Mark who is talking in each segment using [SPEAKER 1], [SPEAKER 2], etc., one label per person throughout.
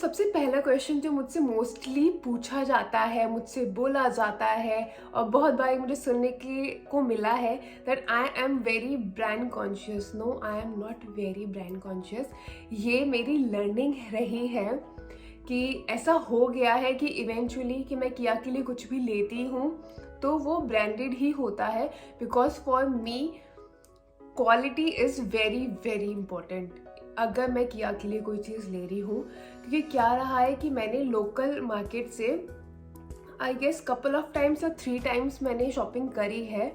[SPEAKER 1] सबसे पहला क्वेश्चन जो मुझसे मोस्टली पूछा जाता है, मुझसे बोला जाता है और बहुत बार मुझे सुनने को मिला है that I am very brand conscious. No, I am not very brand conscious. ये मेरी लर्निंग रही है कि ऐसा हो गया है कि इवेंचुअली कि मैं किया के लिए कुछ भी लेती हूँ तो वो ब्रांडेड ही होता है, because for me quality is very very important. अगर मैं किया के लिए कोई चीज़ ले रही हूँ, क्योंकि क्या रहा है कि मैंने लोकल मार्केट से I guess couple of times या 3 टाइम्स मैंने शॉपिंग करी है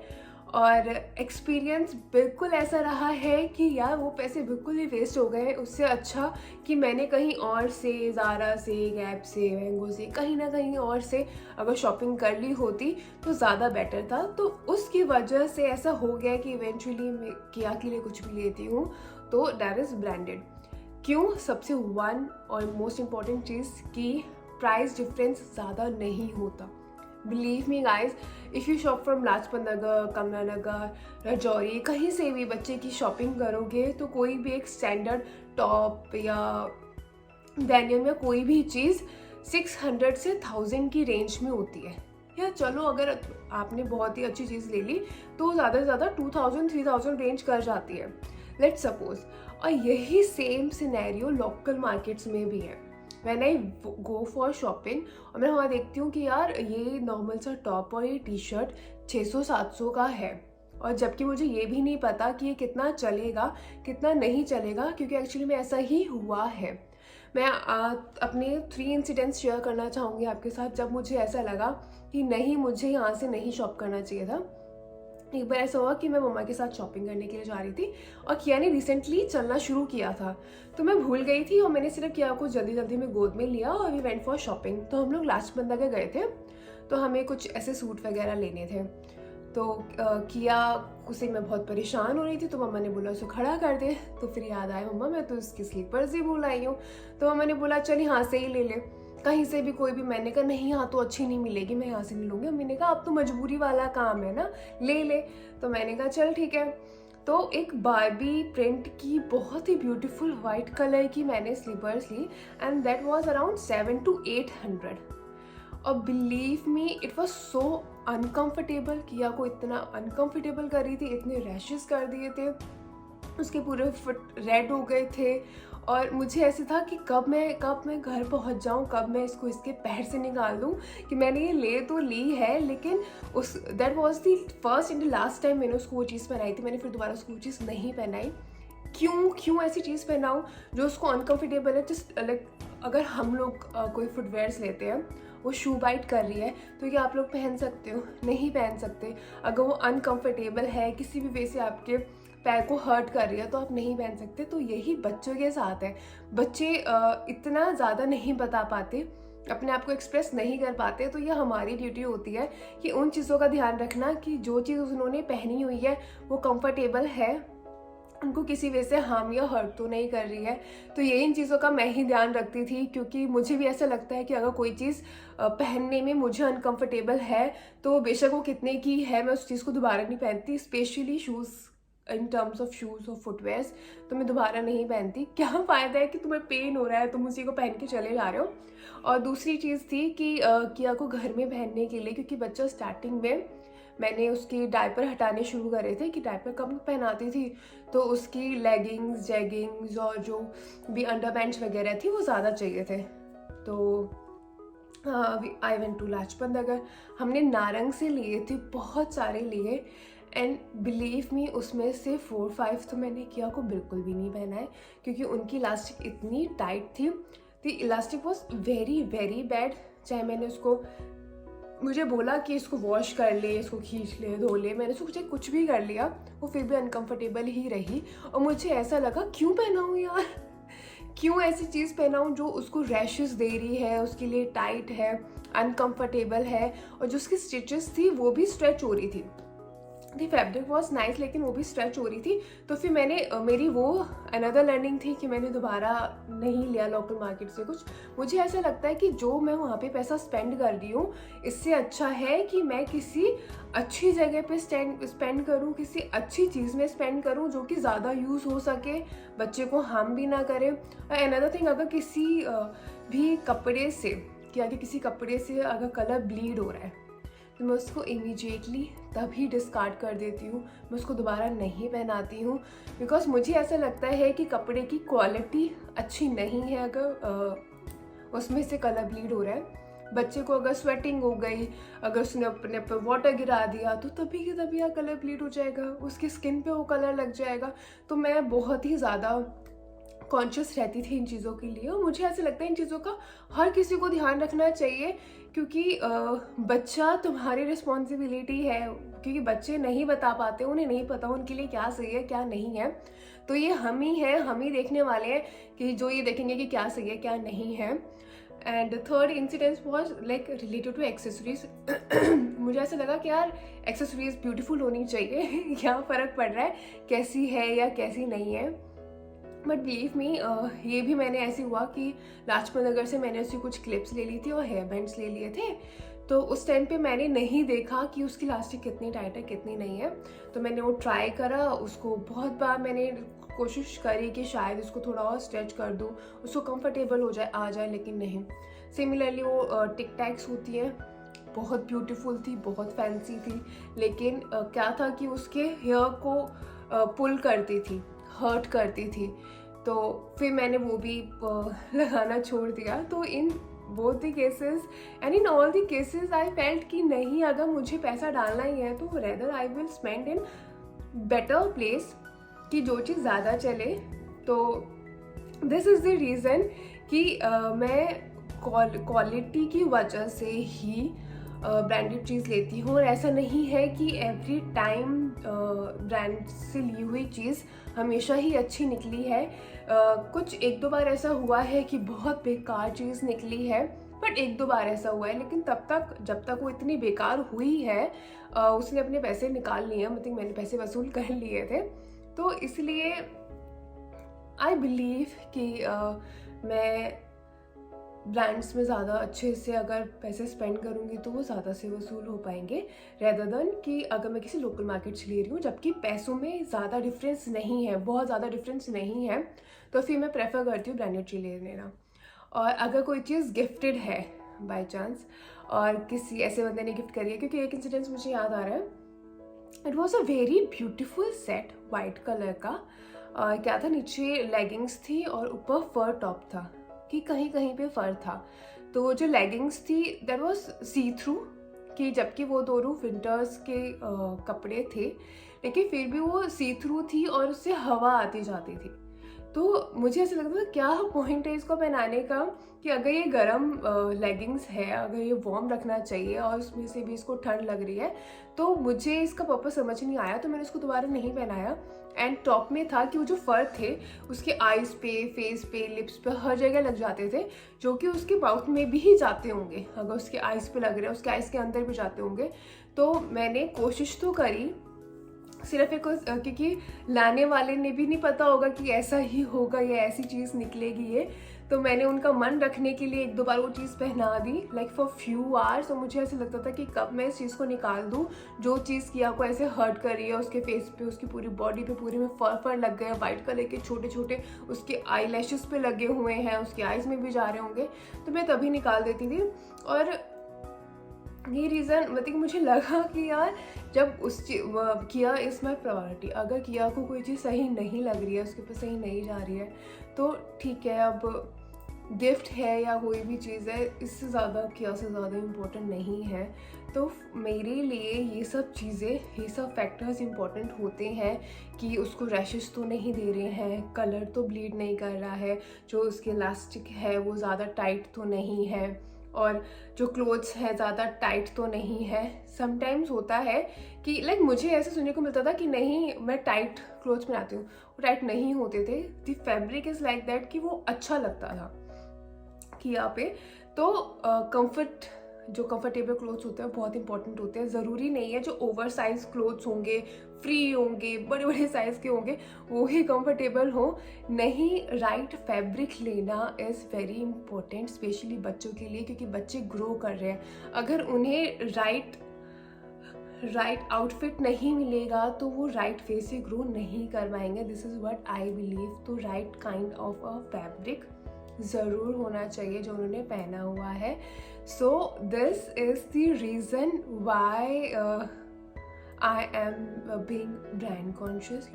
[SPEAKER 1] और एक्सपीरियंस बिल्कुल ऐसा रहा है कि यार वो पैसे बिल्कुल ही वेस्ट हो गए। उससे अच्छा कि मैंने कहीं और से, ज़ारा से, गैप से, मैंगो से, कहीं ना कहीं और से अगर शॉपिंग कर ली होती तो ज़्यादा बेटर था। तो उसकी वजह से ऐसा हो गया कि इवेंचुअली मैं किया के लिए कुछ भी लेती हूँ तो दैट इज़ ब्रांडेड। क्यों? सबसे वन और मोस्ट इम्पॉर्टेंट चीज़ कि प्राइस डिफरेंस ज़्यादा नहीं होता। Believe me guys, if you shop from Lajpat Nagar, Kamla Nagar, Rajouri, कहीं से भी बच्चे की शॉपिंग करोगे तो कोई भी एक स्टैंडर्ड टॉप या डेनिम या कोई भी चीज़ 600 से 1000 की रेंज में होती है। या चलो अगर आपने बहुत ही अच्छी चीज़ ले ली तो ज़्यादा से ज़्यादा 2000-3000 रेंज कर जाती है, लेट्स सपोज। और यही सेम सिनेरियो लोकल मार्केट्स में भी है। When I go for shopping और मैं वहाँ देखती हूँ कि यार ये नॉर्मल सा टॉप और ये टी शर्ट 600-700 का है, और जबकि मुझे ये भी नहीं पता कि ये कितना चलेगा कितना नहीं चलेगा, क्योंकि एक्चुअली में ऐसा ही हुआ है। मैं अपने 3 इंसिडेंट्स शेयर करना चाहूँगी आपके साथ जब मुझे ऐसा लगा कि नहीं, मुझे यहाँ से नहीं शॉप करना चाहिए था। एक बार ऐसा हुआ कि मैं मम्मा के साथ शॉपिंग करने के लिए जा रही थी और किया ने रिसेंटली चलना शुरू किया था, तो मैं भूल गई थी और मैंने सिर्फ किया को जल्दी जल्दी में गोद में लिया और वी वेंट फॉर शॉपिंग। तो हम लोग लाजपत नगर गए थे, तो हमें कुछ ऐसे सूट वगैरह लेने थे। तो किया उसे मैं बहुत परेशान हो रही थी, तो मम्मा ने बोला उसको खड़ा कर दे। तो फिर याद आया मम्मा मैं तो उसकी स्लीपर्स ही भूल आई हूँ। तो मम्मा ने बोला चल यहाँ से ही ले ले, कहीं से भी कोई भी। मैंने कहा नहीं, यहाँ तो अच्छी नहीं मिलेगी, मैं यहाँ से नहीं लूँगी। मैंने कहा अब तो मजबूरी वाला काम है ना, ले ले। तो मैंने कहा चल ठीक है। तो एक बारबी प्रिंट की बहुत ही ब्यूटीफुल वाइट कलर की मैंने स्लीपर्स ली and that was around 700 to 800। और believe me it was so uncomfortable. किया को इतना अनकंफर्टेबल कर रही थी, इतने रैशेस कर दिए थे, उसके पूरे फुट रेड हो गए थे। और मुझे ऐसे था कि कब मैं घर पहुंच जाऊं, कब मैं इसको इसके पैर से निकाल दूं कि मैंने ये ले तो ली है, लेकिन उस that was the first and the last time मैंने उसको वो चीज़ पहनाई थी। मैंने फिर दोबारा उसको वो चीज़ नहीं पहनाई। क्यों ऐसी चीज़ पहनाऊं जो उसको अनकंफर्टेबल है? जस्ट लाइक अगर हम लोग कोई फुटवेयर्स लेते हैं, वो शू बाइट कर रही है तो क्या आप लोग पहन सकते हो? नहीं पहन सकते। अगर वो अनकंफर्टेबल है, किसी भी वे से आपके पैर को हर्ट कर रही है, तो आप नहीं पहन सकते। तो यही बच्चों के साथ है। बच्चे इतना ज़्यादा नहीं बता पाते, अपने आप को एक्सप्रेस नहीं कर पाते, तो यह हमारी ड्यूटी होती है कि उन चीज़ों का ध्यान रखना कि जो चीज़ उन्होंने पहनी हुई है वो कंफर्टेबल है, उनको किसी वजह से हार्म या हर्ट तो नहीं कर रही है। तो ये इन चीज़ों का मैं ही ध्यान रखती थी, क्योंकि मुझे भी ऐसा लगता है कि अगर कोई चीज़ पहनने में मुझे अनकंफर्टेबल है तो बेशक वो कितने की है, मैं उस चीज़ को दोबारा नहीं पहनती। Specially shoes, in terms of shoes और फुटवेयर्स, तो मैं दोबारा नहीं पहनती। क्या फ़ायदा है कि तुम्हें पेन हो रहा है, तुम उसी को पहन के चले जा रहे हो। और दूसरी चीज़ थी कि किया को घर में पहनने के लिए, क्योंकि बच्चा स्टार्टिंग में मैंने उसकी डायपर हटाने शुरू करे थे कि डायपर कब पहनाती थी, तो उसकी लेगिंग्स, जैगिंग्स और जो भी अंडरपैंट्स वगैरह थी वो ज़्यादा चाहिए थे। तो I went to Lajpat Nagar. हमने नारंग से लिए थे, बहुत सारे लिए, एंड बिलीव मी उसमें से 4-5 तो मैंने किया को बिल्कुल भी नहीं पहना है, क्योंकि उनकी इलास्टिक इतनी टाइट थी। The elastic was very very bad. चाहे मैंने उसको, मुझे बोला कि इसको वॉश कर ले, इसको खींच ले, धो ले, मैंने सोचा कुछ भी कर लिया, वो फिर भी अनकंफर्टेबल ही रही। और मुझे ऐसा लगा क्यों पहनाऊँ यार, क्यों ऐसी चीज़ पहनाऊँ जो उसको रैशेस दे रही है, उसके लिए टाइट है, अनकंफर्टेबल है, और जो उसकी स्टिचेस थी वो भी स्ट्रेच हो रही थी। दी फैब्रिक वॉज नाइस, लेकिन वो भी स्ट्रेच हो रही थी। तो फिर मैंने मेरी वो अनदर लर्निंग थी कि मैंने दोबारा नहीं लिया लोकल मार्केट से कुछ। मुझे ऐसा लगता है कि जो मैं वहाँ पे पैसा स्पेंड कर रही हूँ, इससे अच्छा है कि मैं किसी अच्छी जगह पे स्पेंड करूँ, किसी अच्छी चीज़ में स्पेंड करूँ जो कि ज़्यादा यूज़ हो सके, बच्चे को हार्म भी ना करे। और अनदर थिंग, अगर किसी भी कपड़े से किसी कपड़े से अगर कलर ब्लीड हो रहा है तो मैं उसको इमीडिएटली तभी डिस्कार्ड कर देती हूँ, मैं उसको दोबारा नहीं पहनाती हूँ। बिकॉज मुझे ऐसा लगता है कि कपड़े की क्वालिटी अच्छी नहीं है अगर उसमें से कलर ब्लीड हो रहा है। बच्चे को अगर स्वेटिंग हो गई, अगर उसने अपने पर वाटर गिरा दिया तो तभी के तभी कलर ब्लीड हो जाएगा, उसकी स्किन पे वो कलर लग जाएगा। तो मैं बहुत ही ज़्यादा कॉन्शियस रहती थी इन चीज़ों के लिए, और मुझे ऐसा लगता है इन चीज़ों का हर किसी को ध्यान रखना चाहिए, क्योंकि बच्चा तुम्हारी रिस्पॉन्सिबिलिटी है। क्योंकि बच्चे नहीं बता पाते, उन्हें नहीं पता उनके लिए क्या सही है क्या नहीं है। तो ये हम ही हैं, हम ही देखने वाले हैं कि जो ये देखेंगे कि क्या सही है क्या नहीं है। And third incidence was like related to accessories. मुझे ऐसा लगा कि यार एक्सेसरीज ब्यूटीफुल होनी चाहिए, क्या फ़र्क पड़ रहा है कैसी है या कैसी नहीं है। बट बिलीव मी, ये भी मैंने ऐसे हुआ कि लाजपत नगर से मैंने उसकी कुछ क्लिप्स ले ली थी और हेयर बैंड्स ले लिए थे। तो उस टाइम पे मैंने नहीं देखा कि उसकी लास्टिक कितनी टाइट है कितनी नहीं है। तो मैंने वो ट्राई करा, उसको बहुत बार मैंने कोशिश करी कि शायद उसको थोड़ा और स्ट्रेच कर दूँ, उसको कंफर्टेबल हो जाए आ जाए, लेकिन नहीं। सिमिलरली वो टिक टैक्स होती हैं, बहुत ब्यूटीफुल थी, बहुत फैंसी थी, लेकिन क्या था कि उसके हेयर को पुल करती थी, हर्ट करती थी। तो फिर मैंने वो भी लगाना छोड़ दिया। तो in both the cases and in all the cases I felt कि नहीं, अगर मुझे पैसा डालना ही है तो rather I will spend in better place, कि जो चीज़ ज़्यादा चले। तो दिस इज़ द रीज़न कि मैं क्वालिटी की वजह से ही ब्रांडेड चीज़ लेती हूँ। और ऐसा नहीं है कि एवरी टाइम ब्रांड से ली हुई चीज़ हमेशा ही अच्छी निकली है। कुछ एक दो बार ऐसा हुआ है कि बहुत बेकार चीज़ निकली है, बट एक दो बार ऐसा हुआ है। लेकिन तब तक जब तक वो इतनी बेकार हुई है, उसने अपने पैसे निकाल लिए, मतलब मैंने पैसे वसूल कर लिए थे। तो इसलिए आई बिलीव कि मैं ब्रांड्स में ज़्यादा अच्छे से अगर पैसे स्पेंड करूँगी तो वो ज़्यादा से वसूल हो पाएंगे, रेदर देन कि अगर मैं किसी लोकल मार्केट से ले रही हूँ जबकि पैसों में ज़्यादा डिफरेंस नहीं है, बहुत ज़्यादा डिफरेंस नहीं है। तो फिर मैं प्रेफर करती हूँ ब्रांडेड चीज़ ले लेना। और अगर कोई चीज़ गिफ्टेड है बाई चांस और किसी ऐसे बंदे ने गिफ्ट करी है, क्योंकि एक इंसिडेंस मुझे याद आ रहा है, it was a very beautiful set white colour का। क्या था, नीचे लेगिंग्स थी और ऊपर फर टॉप था, कि कहीं कहीं पे फर था। तो जो लेगिंग्स थी दैट वाज सी थ्रू, कि जबकि वो दोनों विंटर्स के कपड़े थे, लेकिन फिर भी वो सी थ्रू थी और उससे हवा आती जाती थी। तो मुझे ऐसा लगता था क्या पॉइंट है इसको पहनाने का, कि अगर ये गर्म लेगिंग्स है, अगर ये वार्म रखना चाहिए और उसमें से भी इसको ठंड लग रही है, तो मुझे इसका पर्पस समझ नहीं आया। तो मैंने इसको दोबारा नहीं पहनाया। एंड टॉप में था कि वो जो फर थे उसके आइज पे, फेस पे, लिप्स पे हर जगह लग जाते थे, जो कि उसके माउथ में भी ही जाते होंगे। अगर उसके आइज पे लग रहे हैं, उसके आइज के अंदर भी जाते होंगे। तो मैंने कोशिश तो करी, सिर्फ एक क्योंकि लाने वाले ने भी नहीं पता होगा कि ऐसा ही होगा या ऐसी चीज़ निकलेगी ये। तो मैंने उनका मन रखने के लिए एक दो बार वो चीज़ पहना दी, लाइक फॉर फ्यू आवर्स। तो मुझे ऐसा लगता था कि कब मैं इस चीज़ को निकाल दूँ, जो चीज़ किया को ऐसे हर्ट कर रही है, उसके फेस पे, उसकी पूरी बॉडी पे पूरे में फर लग गए, वाइट कलर के छोटे छोटे, उसके आई लैशेस पे लगे हुए हैं, उसके आइज़ में भी जा रहे होंगे। तो मैं तभी निकाल देती थी। और ये रीज़न मतलब मुझे लगा कि यार जब किया इज़ माई प्रायोरिटी, अगर किया को कोई चीज़ सही नहीं लग रही है, उसके ऊपर सही नहीं जा रही है, तो ठीक है, अब गिफ्ट है या कोई भी चीज़ है, इससे ज़्यादा किया से ज़्यादा इम्पोर्टेंट नहीं है। तो मेरे लिए ये सब चीज़ें, ये सब फैक्टर्स इम्पोर्टेंट होते हैं कि उसको रैशेस तो नहीं दे रहे हैं, कलर तो ब्लीड नहीं कर रहा है, जो उसके इलास्टिक है वो ज़्यादा टाइट तो नहीं है, और जो क्लोथ्स है ज़्यादा टाइट तो नहीं है। समटाइम्स होता है कि लाइक मुझे ऐसे सुनने को मिलता था कि नहीं मैं टाइट क्लोथ्स पहनाती हूँ, वो टाइट नहीं होते थे। The fabric is like that कि वो अच्छा लगता था किया पे, तो कंफर्ट जो कंफर्टेबल क्लोथ्स होते हैं बहुत इंपॉर्टेंट होते हैं. ज़रूरी नहीं है जो ओवर साइज क्लोथ्स होंगे, फ्री होंगे, बड़े बड़े साइज़ के होंगे, वो ही कंफर्टेबल हो. नहीं, राइट फैब्रिक लेना इज़ वेरी इंपॉर्टेंट, स्पेशली बच्चों के लिए, क्योंकि बच्चे ग्रो कर रहे हैं. अगर उन्हें राइट आउटफिट नहीं मिलेगा तो वो राइट वे से ग्रो नहीं कर पाएंगे. This is what I believe. तो right kind of a fabric ज़रूर होना चाहिए जो उन्होंने पहना हुआ है. So this is the reason why I am being brand conscious.